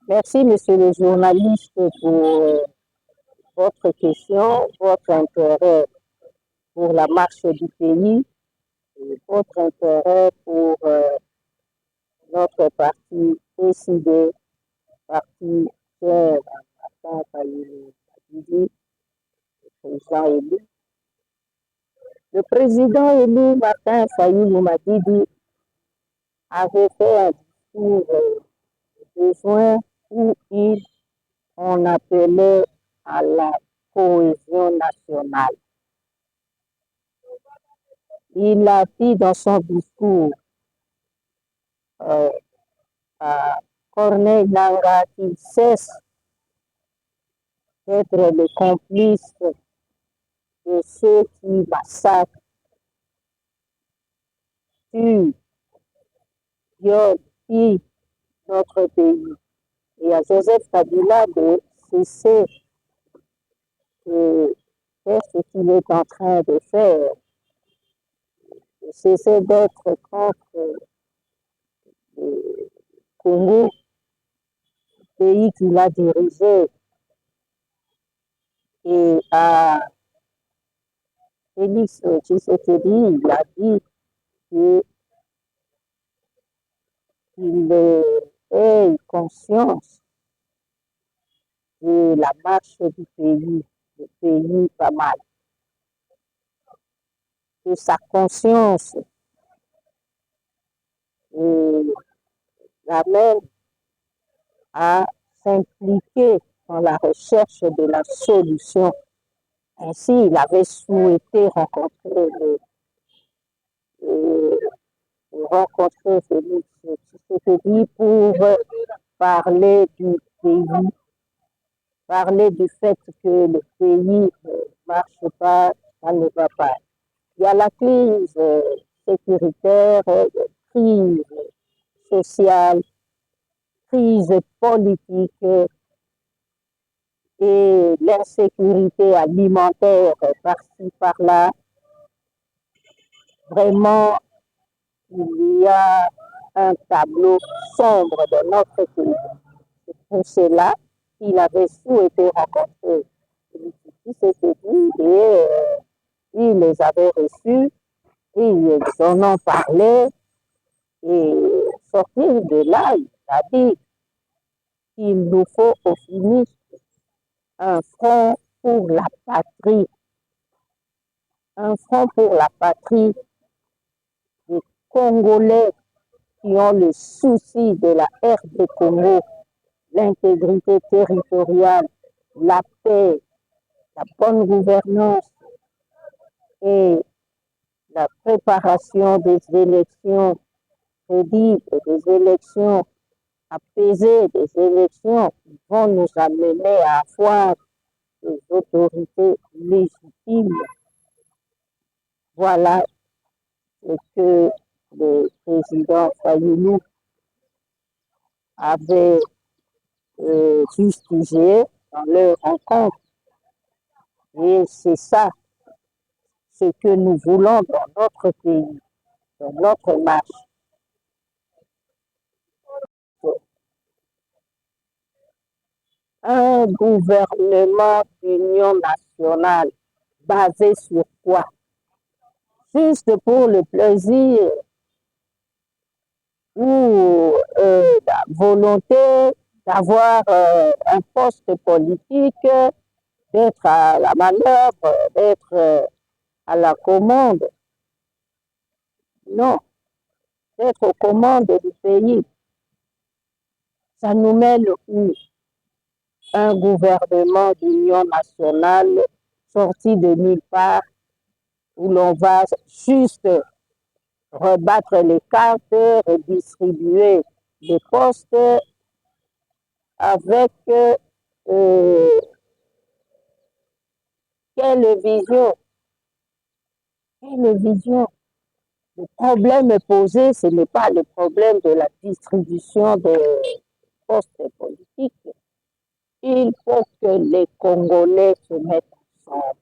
Merci, monsieur le journaliste, pour votre question, votre intérêt pour la marche du pays, et votre intérêt pour notre parti décidé, parti cher à Martin Fayulu, président élu. Le président élu Martin Fayulu Madidi avait fait un discours de juin où on appelait à la cohésion nationale. Il a dit dans son discours à Corneille Nangaa qu'il cesse d'être le complice de ceux qui massacrent, tuent, violent, pillent notre pays. Et à Joseph Kabila de cesser de faire ce qu'il est en train de faire, de cesser d'être contre le Congo, pays qu'il a dirigé, et à Félix Tshisekedi, il a dit qu'il ait conscience de la marche du pays pas mal, que sa conscience l'amène à s'impliquer dans la recherche de la solution. Ainsi, il avait souhaité rencontrer Félix Tshisekedi pour parler du pays, parler du fait que le pays ne marche pas, ça ne va pas. Il y a la crise sécuritaire, crise sociale, crise politique et l'insécurité alimentaire par-ci, par-là. Vraiment, il y a un tableau sombre de notre pays. C'est pour cela qu'il avait souhaité rencontrer Tshisekedi et il les avait reçus, ils en ont parlé et sortir de là, il a dit qu'il nous faut au finish un front pour la patrie, un front pour la patrie des Congolais qui ont le souci de la RD Congo, l'intégrité territoriale, la paix, la bonne gouvernance et la préparation des élections crédibles, des élections apaisées, des élections qui vont nous amener à avoir des autorités légitimes. Voilà ce que le président Fayulu avait fustigé dans leur rencontre. Et c'est ça ce que nous voulons dans notre pays, dans notre marche. Un gouvernement d'union nationale basé sur quoi? Juste pour le plaisir ou la volonté d'avoir un poste politique, d'être à la manœuvre, d'être à la commande. Non, d'être aux commandes du pays. Ça nous mène où? Un gouvernement d'union nationale sorti de nulle part, où l'on va juste rebattre les cartes, redistribuer les postes avec quelle vision? Quelle vision? Le problème posé, ce n'est pas le problème de la distribution des postes politiques. Il faut que les Congolais se mettent ensemble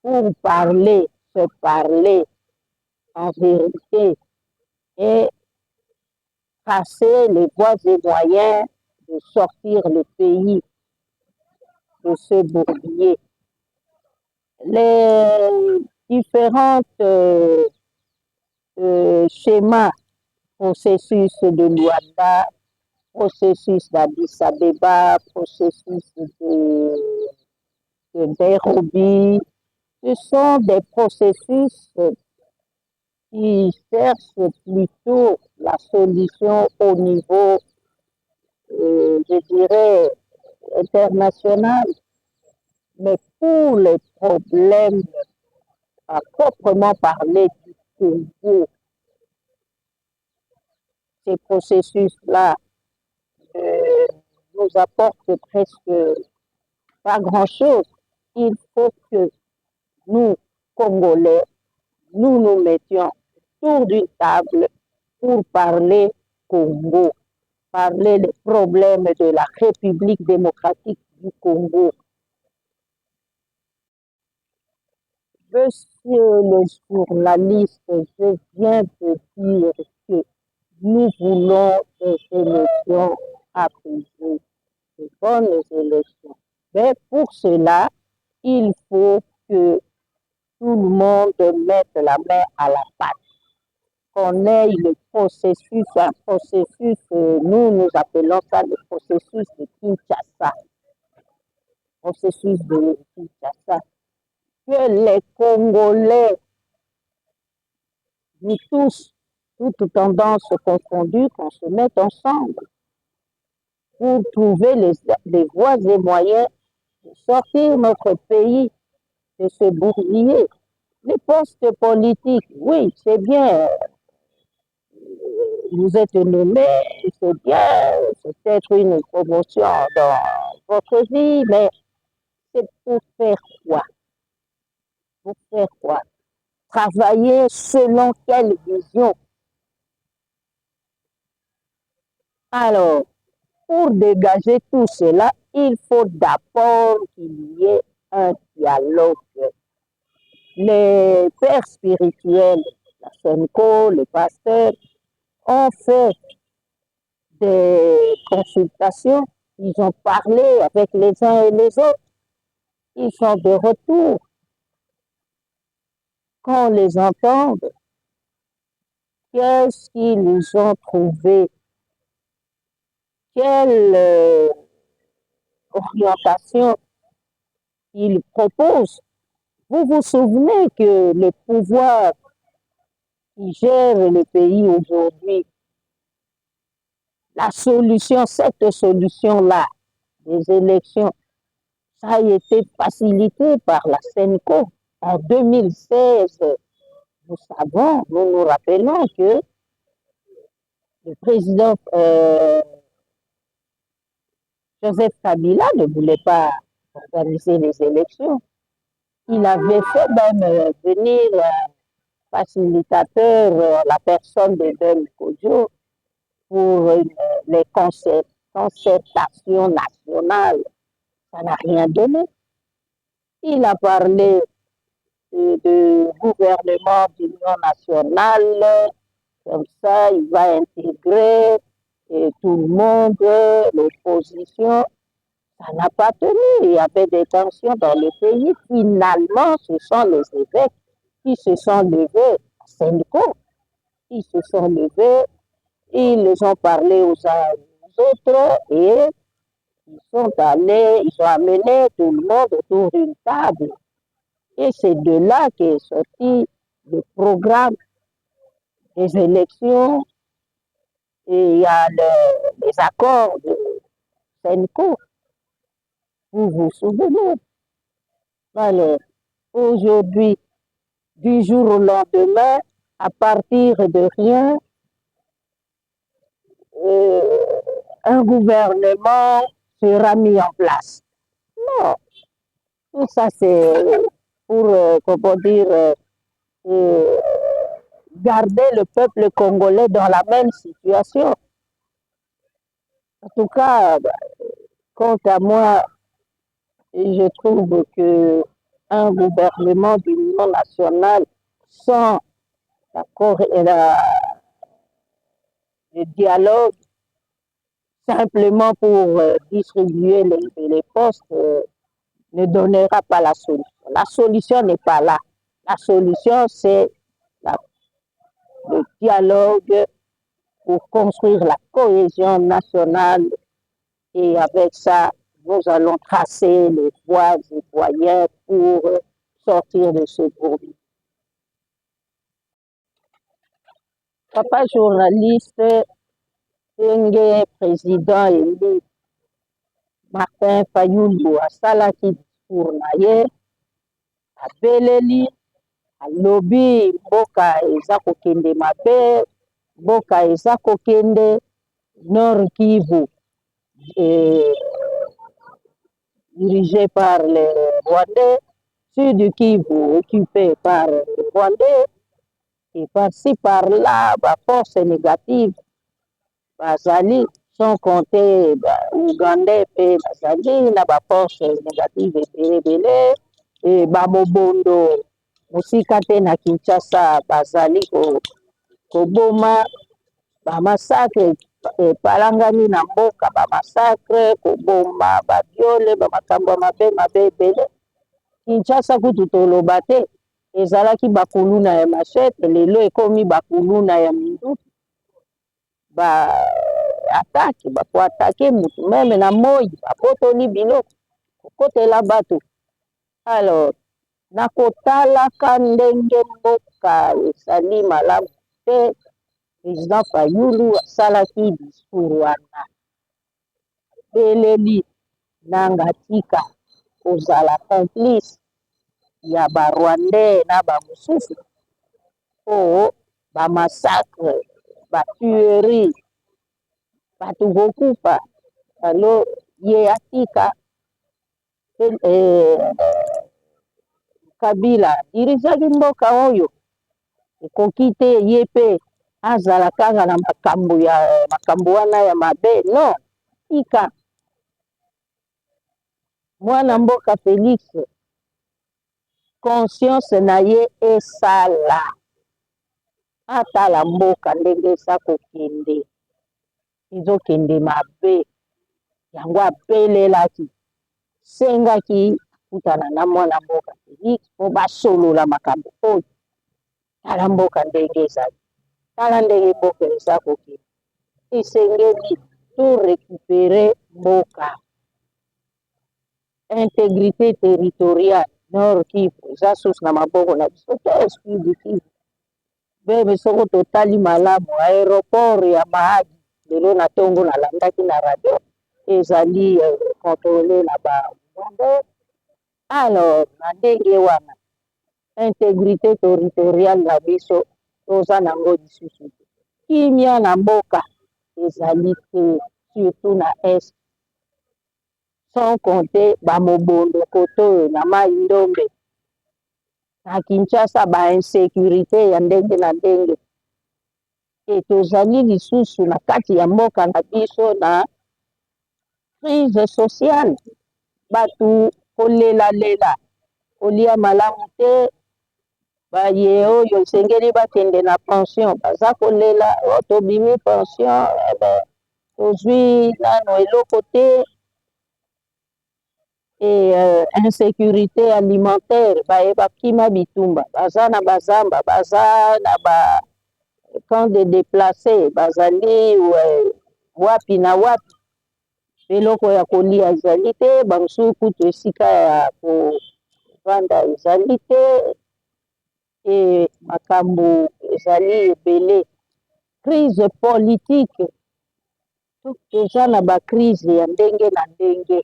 pour parler, se parler en vérité, et tracer les voies et moyens de sortir le pays de ce bourbier. Les différentes schémas, processus de Luanda, processus d'Addis Abeba, processus de Nairobi, ce sont des processus qui cherchent plutôt la solution au niveau, je dirais, international. Mais pour les problèmes à proprement parler du Congo, ces processus-là nous apportent presque pas grand-chose. Il faut que nous, Congolais, nous nous mettions autour d'une table pour parler Congo, parler des problèmes de la République démocratique du Congo. Monsieur le journaliste, je viens de dire que nous voulons des élections apaisées, de bonnes élections. Mais pour cela, il faut que tout le monde mette la main à la pâte. Qu'on ait le processus, un processus, nous appelons ça le processus de Kinshasa. Processus de Kinshasa. Que les Congolais, nous tous, toutes tendances confondues, qu'on se mette ensemble pour trouver les voies et moyens de sortir notre pays de ce bourbier. Les postes politiques, oui, c'est bien, vous êtes nommé, c'est bien, c'est peut-être une promotion dans votre vie, mais c'est pour faire quoi? Pour faire quoi? Travailler selon quelle vision? Alors, pour dégager tout cela, il faut d'abord qu'il y ait un dialogue. Les pères spirituels, la Senko, les pasteurs, ont fait des consultations, ils ont parlé avec les uns et les autres, ils sont de retour. Quand on les entend, qu'est-ce qu'ils ont trouvé? Quelle orientation ils proposent? Vous vous souvenez que le pouvoir qui gère le pays aujourd'hui, la solution, cette solution-là, des élections, ça a été facilité par la Senco. En 2016, nous nous rappelons que le président Joseph Kabila ne voulait pas organiser les élections. Il avait fait même venir facilitateur, la personne de Del Kodjo, pour les concertations nationales. Ça n'a rien donné. Il a parlé de gouvernement d'union nationale, comme ça, il va intégrer tout le monde, l'opposition. Ça n'a pas tenu. Il y avait des tensions dans le pays. Finalement, ce sont les évêques qui se sont levés, syndicaux, qui se sont levés, ils ont parlé aux uns aux autres et ils ont amené tout le monde autour d'une table. Et c'est de là qu'est sorti le programme des élections et il y a les accords de Senco. Vous vous souvenez? Alors, aujourd'hui, du jour au lendemain, à partir de rien, un gouvernement sera mis en place. Non, tout ça c'est pour, comment dire, garder le peuple congolais dans la même situation. En tout cas, quant à moi, je trouve que un gouvernement d'union nationale sans la le dialogue simplement pour distribuer les postes ne donnera pas la solution. La solution n'est pas là. La solution, c'est le dialogue pour construire la cohésion nationale et avec ça, nous allons tracer les voies et moyens pour sortir de ce bourbier. Papa journaliste, ndenge président élu Martin Fayulu asalaki discours na ye, abeleli alobi mboka eza kokende mabe, mboka eza kokende Nord Kivu dirigé par les Rwandais, Sud Kivu occupé par les Rwandais, et par-ci par-là, force négative, bazali, sans compter Ougandais et bazali, na force négative ebele, et bamobondo, musika te na Kinshasa, bazali koboma, massacre epalangani na mboka, massacre, koboma, baviole, makambo mabe ebele. Kinshasa kutu toloba te, ezalaki bakuluna ya machete, lelo ekomi bakuluna ya minduki. Atake, bakoatake mutu, meme na moi, bakotoli biloko, kokotela bato. Alors, nakotalaka ndenge mboka ezali malamu te, président Fayulu asalaki discours wana. Beleli nanga tika kozala complice ya Rwandais na bamosusu po massacre, tuerie, bato kokufa. Alors ye atika Kabila dirizaki mboka oyo ekoki te ye pe azala kaka na makambo wana ya mabe. Non, tika mwana mboka Félix conscience na ye esala atala mboka ndenge eza kokende, ezokende mabe, yango apelelaki sengaki kutana na mwana mboka Félix po basolola makambo oyo. Tala mboka ndenge ezali, tala ndenge mboka eza kokende, esengeli to récupérer mboka. Intégrité territoriale Nord Kivu eza susu na maboko na biso te, Sud Kivu. Bebe soko totali malamu aéroport ya Mahagi lelo na ntongo nalandaki na radio ezali contrôlé na Rwandais. Alors na ndenge wana intégrité territoriale na biso toza nango lisusu te. Kimia na mboka ezali te, surtout na est, sans compter bamobondo koto na Mai Ndombe. Na Kinshasa insécurité ya ndenge na ndenge. E tozali lisusu na kati ya mboka na biso na crise sociale. Batu kolela kolia malamu te, baye oyo esengeli bakende na pension baza kolela tobimi pension, tozwi nano eloko te. Et insécurité alimentaire, bakima bitumba, baza na bazamba, baza na camp de déplacés, bazali wapi na wapi, eloko ya kolia ezali te, bamosusu kutu esika ya kovanda ezali te, e makambo ezali ebele. Crise politique, toza na bakrise ya ndenge na ndenge.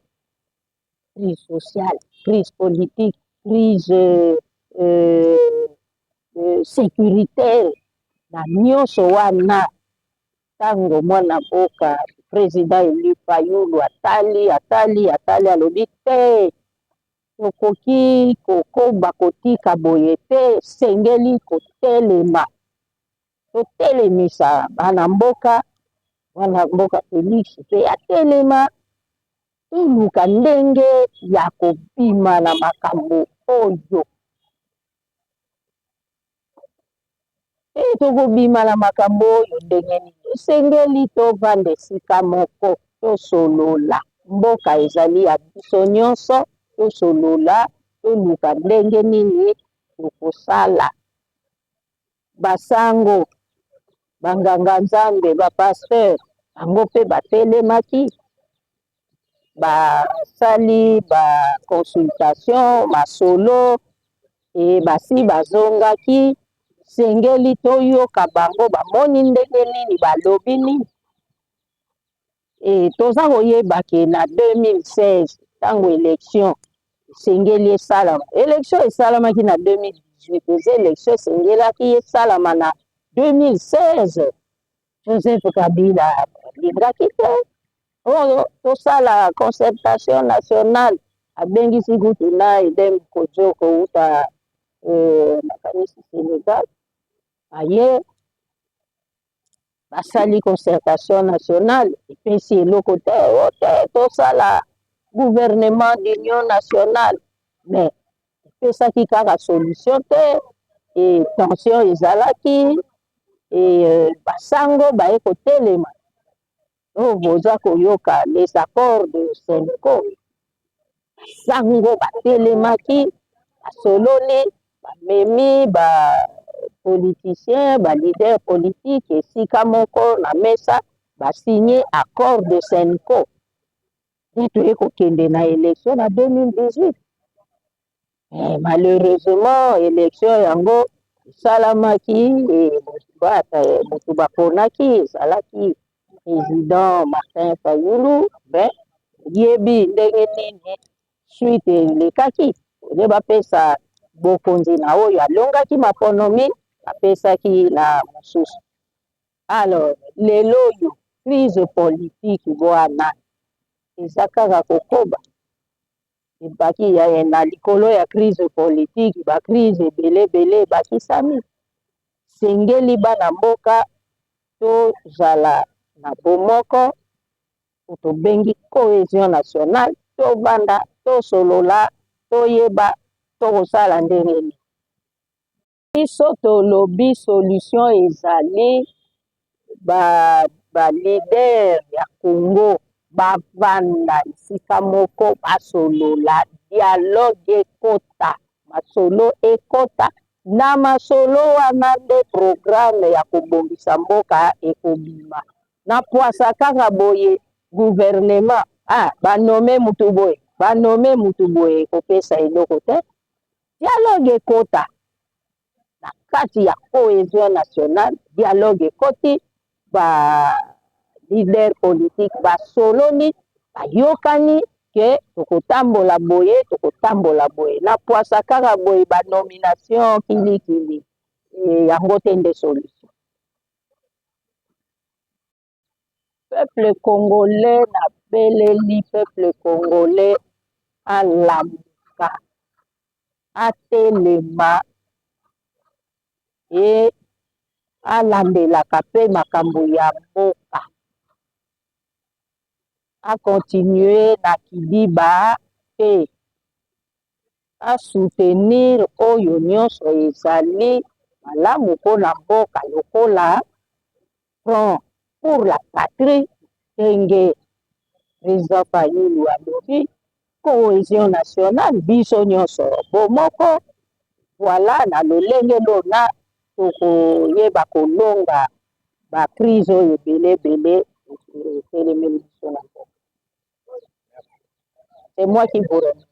Crise sociale, crise politique, crise sécuritaire, na nyonso wana tango mwana mboka président élu Fayulu atali alobi te, tokoki kokoba kotika boye te, sengeli kotelema, totelemisa mwana mboka Félix pe atelema, toluka ndenge ya kobima na makambo oyo. Tokobima na makambo oyo ndenge nini Tosengeli tovanda esika moko tosolola mboka ezali ya biso nyonso tosolola toluka ndenge nini tokosala basango banganga nzambe bapasteur bango mpe batelemaki basali baconsultation masolo e basi bazongaki sengeli toyoka bango bamoni ndenge nini balobi nini e toza koyeba ke na 2016 ntango élection esengeli esalama élection esalamaki na 2018 eza élection esengelaki esalama na 2016 Joseph Kabila alingaki te oyo tosala concertation nationale abengisi kutu na Edem Kojo kouta nakanisi Sénégal aye basali concertation nationale epesi eloko te o te tosala gouvernement d'union nationale mais epesaki kaka solution te e tension ezalaki e basango baye kotelema oyo boza koyoka les accords de Senco basango batelemaki basololi bamemi bapoliticien balider politique esika moko na mesa basigné accord de Senco nde toye kokende na élection na 2018 malheureusement élection yango esalamaki motu baponaki ezalaki président Martin Fayulu me yebi ndenge nini suite elekaki oye bapesa bokonzi na oyo alongaki maponomi apesaki na mosusu alors lelo oyo crise politique wana eza kaka kokoba ebaki na likolo ya crise politique bacrise ebele bakisami sengeli bana mboka tozala na bomoko tobengi cohésion nationale tovanda tosolola toyeba tokosala ndenge nini biso tolobi solution ezali balider ya Congo bavanda esika moko basolola dialogue ekota masolo ekota na masolo wana nde programme ya kobongisa mboka ekobima na pwasa kaka boye gouvernement banome mutu boye ekopesa eloko te dialogue ekota na kati ya cohésion nationale dialogue ekoti leader politique basololi bayokani ke tokotambola boye na pwasa kaka boye banomination kilikili yango te nde solution peuple congolais napeleli peuple congolais alamuka atelema alandelaka mpe makambo ya mboka akontinue na kidiba mpe asoutenir oyo nyonso ezali malamu mpona mboka lokola front pour la patrie ndenge président Fayulu alobi cohésion nationale biso nyonso bomoko voilà na lolenge lona tokoyeba kolonga bacrise oyo ebele etelemeli biso na mboka c'est moi qui vous remercie.